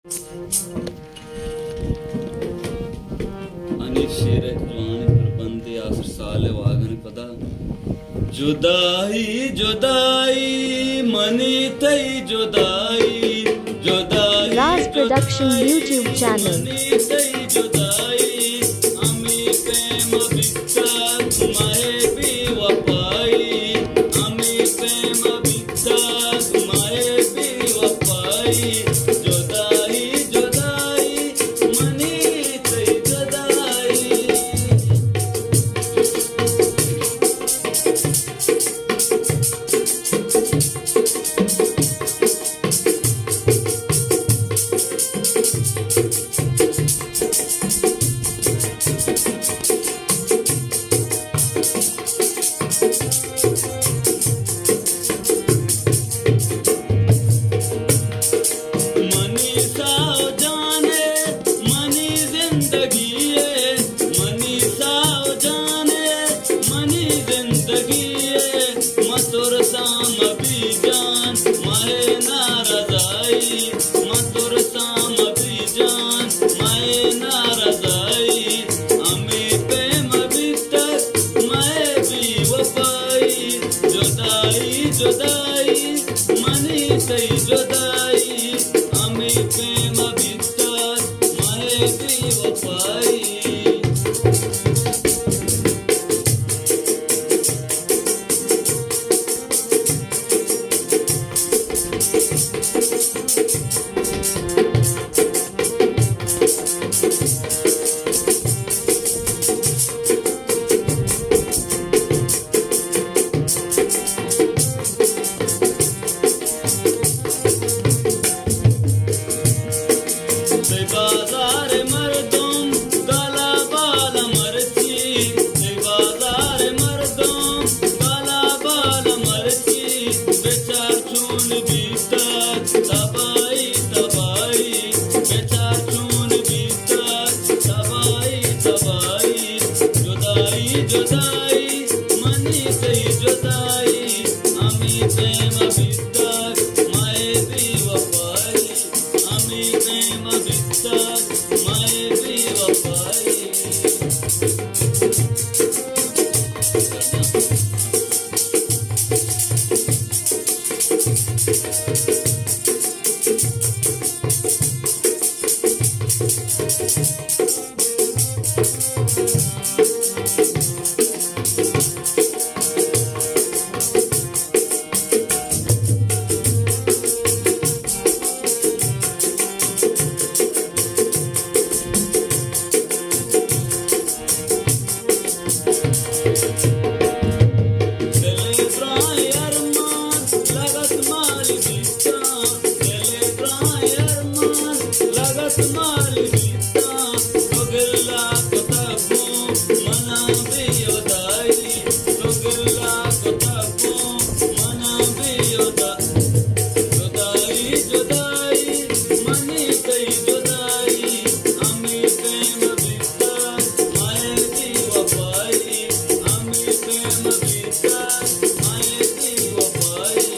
शेर जवान फिर बंदे आखिर साले वागन पता जुदाई जुदाई मनी तई जुदाई जुदाई Raz Production YouTube channel. मनी तई जुदाई अमी प्रेम बिस्ता माए भी वफाई अमी प्रेम बिस्ता माए भी वफाई जुदाई जुदाई मनी तई जुदाई मनी साओ जाने मनी जिंदगी है मनी साओ जाने मनी जिंदगी है मथुर साम भी जान माए नारजाई मथुर साम भी जान माए नारजाई अमी प्रेम भी तक माए भी वफाई जुदाई जुदाई मनी सही जुदाई अमी प्रेम भी तक माए भी वफाई से बाजार मर्दों काला बाल मरची से बाजार मर्दों काला बाल मरची बेचार चून बीतत तबाई तबाई बेचार चून बीतत तबाई तबाई जुदाई जुदाई मनी सही जुदाई अमी प्रेम बीतत माए भी वफाई अमी प्रेम बीतत माए भी वफाई दिले ब्राय अरमान लगत माल बीता दिले ब्राय अरमान लगत माल बीता तो गिल्ला कुतबो मना भी उदाई तो गिल्ला कुतबो मना भी उदाई जुदाई जुदाई मनी कई जुदाई अमी प्रेम बीता माए भी वफाई अमी प्रेम बीता माए भी वफाई